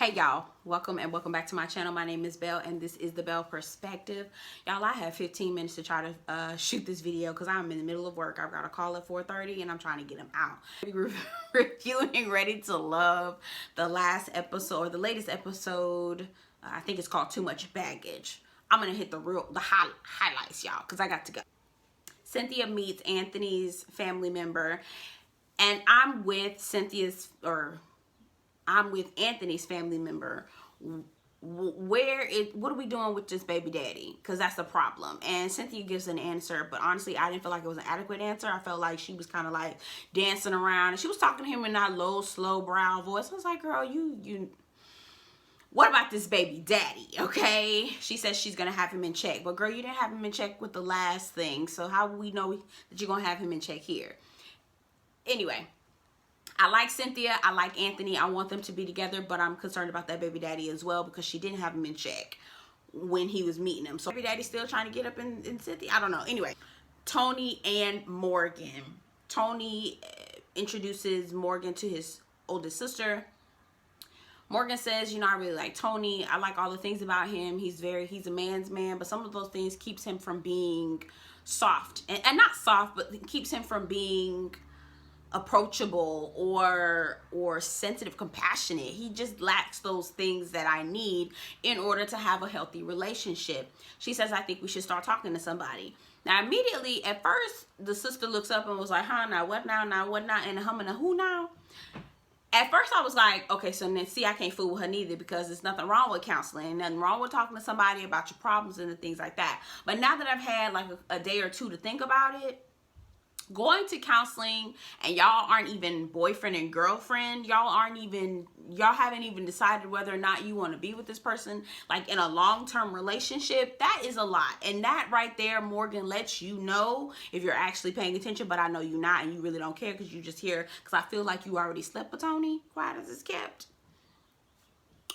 Hey y'all, welcome back to my channel. My name is Belle and this is the Belle Perspective. Y'all, I have 15 minutes to try to shoot this video because I'm in the middle of work. I've got a call at 4:30 and I'm trying to get them out. Reviewing Ready to Love, the last episode, or the latest episode. I think it's called Too Much Baggage. I'm gonna hit the highlights, y'all, because I got to go. Cynthia meets Anthony's family member, and I'm with Anthony's family member. What are we doing with this baby daddy? Because that's the problem. And Cynthia gives an answer, but honestly, I didn't feel like it was an adequate answer. I felt like she was kind of like dancing around, and she was talking to him in that low, slow brow voice. I was like, girl, you what about this baby daddy? Okay, she says she's gonna have him in check, but girl, you didn't have him in check with the last thing, so how will we know that you're gonna have him in check here? Anyway, I like Cynthia, I like Anthony, I want them to be together, but I'm concerned about that baby daddy as well because she didn't have him in check when he was meeting him. So baby daddy's still trying to get up in Cynthia, I don't know. Anyway, Tony and Morgan. Tony introduces Morgan to his oldest sister. Morgan says, you know, I really like Tony. I like all the things about him. He's a man's man, but some of those things keeps him from being soft. And not soft, but keeps him from being approachable or sensitive, compassionate. He just lacks those things that I need in order to have a healthy relationship. She says, I think we should start talking to somebody. Now, immediately, at first, the sister looks up and was like, huh, now what now, what now, and humming a who now? At first, I was like, okay, so then see, I can't fool with her neither because there's nothing wrong with counseling. Nothing wrong with talking to somebody about your problems and the things like that. But now that I've had like a day or two to think about it, going to counseling and y'all aren't even boyfriend and girlfriend, y'all haven't even decided whether or not you want to be with this person like in a long-term relationship, that is a lot. And that right there, Morgan lets you know if you're actually paying attention, but I know you're not and you really don't care because you just here because I feel like you already slept with Tony. Quiet as it's kept.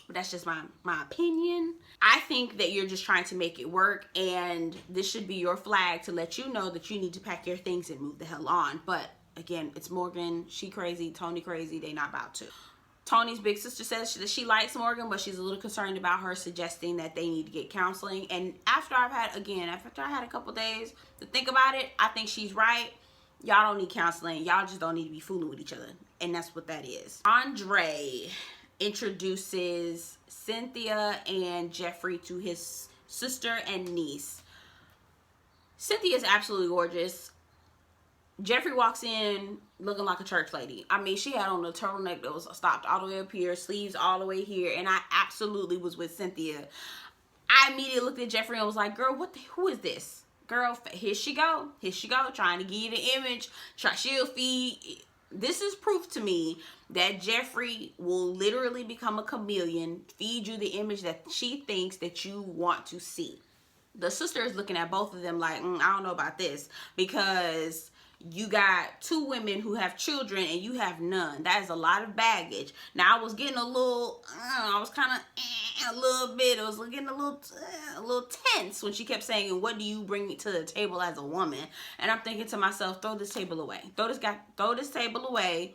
But that's just my opinion. I think that you're just trying to make it work, and this should be your flag to let you know that you need to pack your things and move the hell on. But again, it's Morgan. She crazy. Tony crazy. They not about to. Tony's big sister says that she likes Morgan, but she's a little concerned about her suggesting that they need to get counseling. And after I had a couple days to think about it, I think she's right. Y'all don't need counseling. Y'all just don't need to be fooling with each other. And that's what that is. Andre introduces Cynthia and Jeffri to his sister and niece. Cynthia is absolutely gorgeous. Jeffri walks in looking like a church lady. I mean, she had on a turtleneck that was stopped all the way up here, sleeves all the way here, and I absolutely was with Cynthia. I immediately looked at Jeffri and was like, girl, who is this? Girl, here she go, trying to give you the image. She'll feed. This is proof to me that Jeffri will literally become a chameleon, feed you the image that she thinks that you want to see. The sister is looking at both of them like, I don't know about this, because you got two women who have children and you have none. That is a lot of baggage. Now, I was getting a little, I was kind of a little bit, I was getting a little tense when she kept saying, what do you bring to the table as a woman? And I'm thinking to myself, throw this table away. Throw this table away.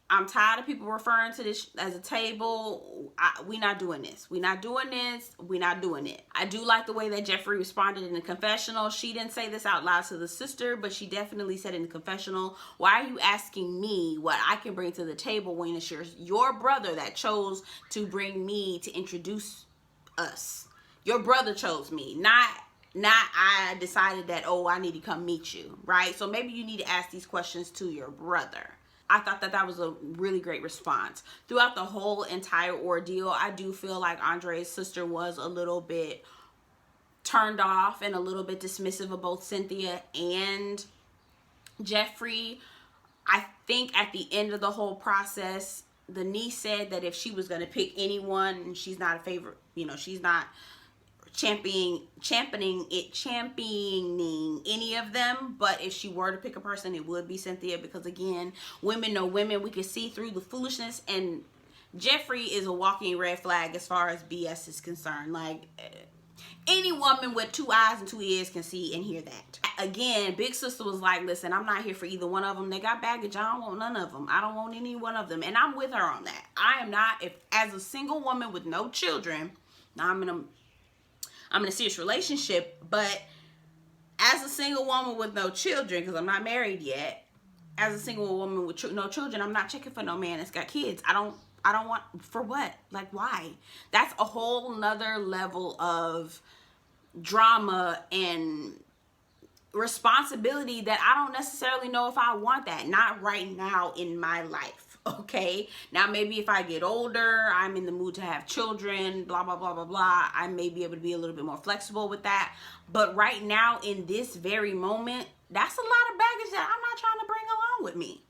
I'm tired of people referring to this as a table. We not doing this. We not doing this. We not doing it. I do like the way that Jeffri responded in the confessional. She didn't say this out loud to the sister, but she definitely said in the confessional, why are you asking me what I can bring to the table when it's your brother that chose to bring me to introduce us? Your brother chose me, not I decided that, oh, I need to come meet you, right? So maybe you need to ask these questions to your brother. I thought that was a really great response. Throughout the whole entire ordeal, I do feel like Andre's sister was a little bit turned off and a little bit dismissive of both Cynthia and Jeffri. I think at the end of the whole process, the niece said that if she was going to pick anyone, she's not a favorite, she's not championing any of them, but if she were to pick a person, it would be Cynthia, because again, women know women. We can see through the foolishness, and Jeffri is a walking red flag as far as BS is concerned. Like, Any woman with 2 eyes and 2 ears can see and hear that. Again, big sister was like, listen, I'm not here for either one of them. They got baggage. I don't want none of them. I don't want any one of them. And I'm with her on that. I am not, if as a single woman with no children, now I'm in a serious relationship, but as a single woman with no children, because I'm not married yet, as a single woman with no children, I'm not checking for no man that's got kids. I don't want, for what? Like, why? That's a whole nother level of drama and responsibility that I don't necessarily know if I want that. Not right now in my life, okay? Now, maybe if I get older, I'm in the mood to have children, blah, blah, blah, blah, blah, I may be able to be a little bit more flexible with that. But right now, in this very moment, that's a lot of baggage that I'm not trying to bring along with me.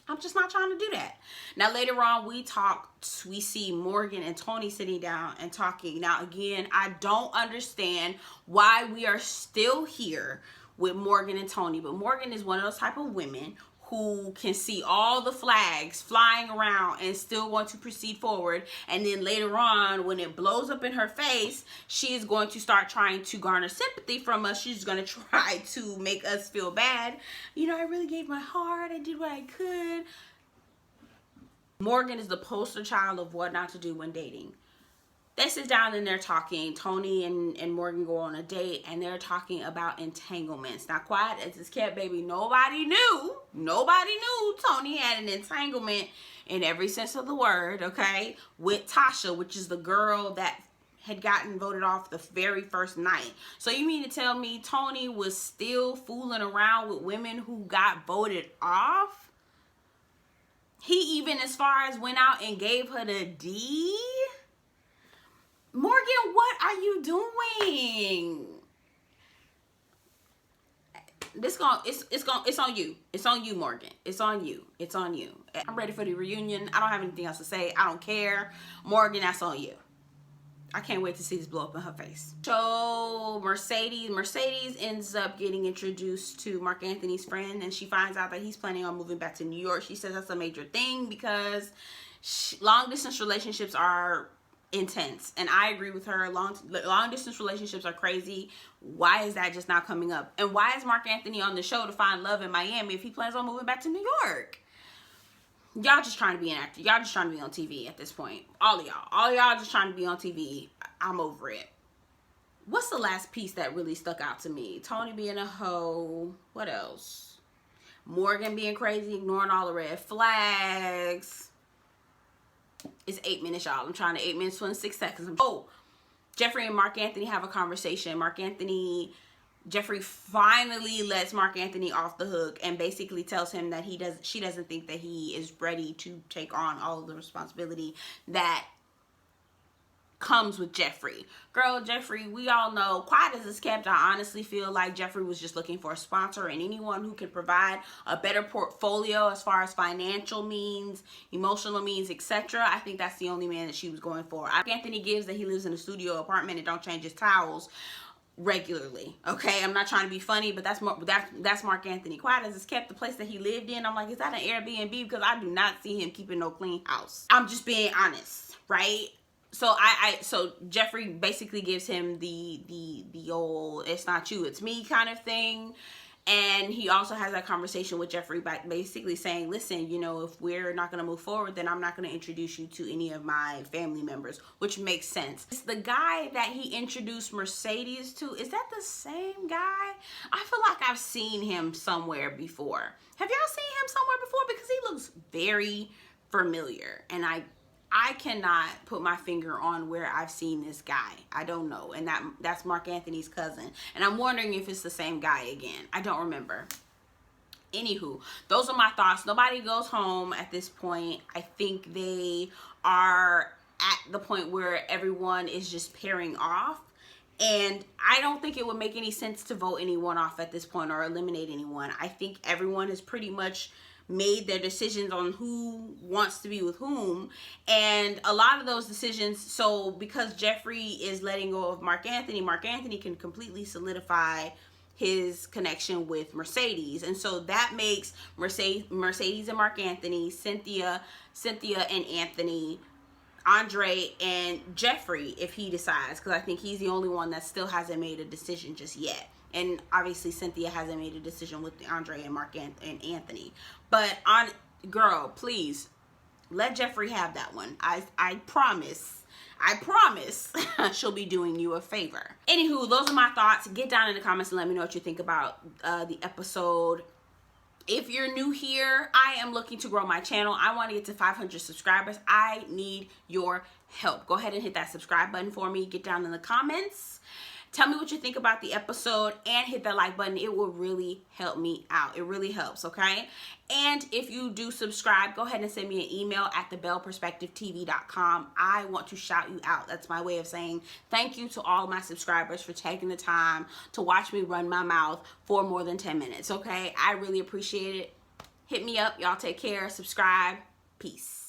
I'm just not trying to do that. Now, later on, we see Morgan and Tony sitting down and talking. Now, again, I don't understand why we are still here with Morgan and Tony, but Morgan is one of those type of women who can see all the flags flying around and still want to proceed forward. And then later on, when it blows up in her face, she is going to start trying to garner sympathy from us. She's going to try to make us feel bad. You know, I really gave my heart. I did what I could. Morgan is the poster child of what not to do when dating. They sit down and they're talking. Tony and Morgan go on a date and they're talking about entanglements. Now, quiet as it's kept, baby, nobody knew Tony had an entanglement in every sense of the word, okay, with Tasha, which is the girl that had gotten voted off the very first night. So you mean to tell me Tony was still fooling around with women who got voted off? He even as far as went out and gave her the D? Morgan, what are you doing? It's on you. It's on you, Morgan. It's on you. It's on you. I'm ready for the reunion. I don't have anything else to say. I don't care. Morgan, that's on you. I can't wait to see this blow up in her face. So Mercedes ends up getting introduced to Mark Anthony's friend, and she finds out that he's planning on moving back to New York. She says that's a major thing because long distance relationships are intense, and I agree with her. Long distance relationships are crazy. Why is that just not coming up? And why is Mark Anthony on the show to find love in Miami if he plans on moving back to New York? Y'all just trying to be an actor. Y'all just trying to be on TV at this point. All of y'all just trying to be on TV. I'm over it. What's the last piece that really stuck out to me? Tony being a hoe. What else? Morgan being crazy, ignoring all the red flags. It's 8 minutes, y'all. I'm trying to 8 minutes, 26 seconds. Oh, Jeffri and Mark Anthony have a conversation. Jeffri finally lets Mark Anthony off the hook and basically tells him that she doesn't think that he is ready to take on all of the responsibility that comes with Jeffri. Girl, Jeffri, we all know, quiet as it's kept, I honestly feel like Jeffri was just looking for a sponsor, and anyone who could provide a better portfolio as far as financial means, emotional means, etc. I think that's the only man that she was going for. Anthony gives that he lives in a studio apartment and don't change his towels regularly, okay? I'm not trying to be funny, but that's Mark Anthony. Quiet as it's kept, the place that he lived in, I'm like, is that an Airbnb? Because I do not see him keeping no clean house. I'm just being honest, right? So so Jeffri basically gives him the old "it's not you, it's me" kind of thing. And he also has that conversation with Jeffri by basically saying, listen, you know, if we're not going to move forward, then I'm not going to introduce you to any of my family members, which makes sense. It's the guy that he introduced Mercedes to. Is that the same guy? I feel like I've seen him somewhere before. Have y'all seen him somewhere before? Because he looks very familiar. And I cannot put my finger on where I've seen this guy. I don't know. And that's Mark Anthony's cousin. And I'm wondering if it's the same guy again. I don't remember. Anywho, those are my thoughts. Nobody goes home at this point. I think they are at the point where everyone is just pairing off. And I don't think it would make any sense to vote anyone off at this point or eliminate anyone. I think everyone has pretty much made their decisions on who wants to be with whom, and a lot of those decisions, so because Jeffri is letting go of Mark Anthony can completely solidify his connection with Mercedes, and so that makes Mercedes and Mark Anthony, Cynthia and Anthony Andre and Jeffri if he decides, because I think he's the only one that still hasn't made a decision just yet. And obviously Cynthia hasn't made a decision with Andre and Mark and Anthony. But girl, please let Jeffri have that one. I promise she'll be doing you a favor. Anywho, those are my thoughts. Get down in the comments and let me know what you think about the episode. If you're new here, I am looking to grow my channel. I want to get to 500 subscribers. I need your help. Go ahead and hit that subscribe button for me. Get down in the comments. Tell me what you think about the episode and hit that like button. It will really help me out. It really helps, okay? And if you do subscribe, go ahead and send me an email at thebellperspectivetv.com. I want to shout you out. That's my way of saying thank you to all my subscribers for taking the time to watch me run my mouth for more than 10 minutes, okay? I really appreciate it. Hit me up. Y'all take care. Subscribe. Peace.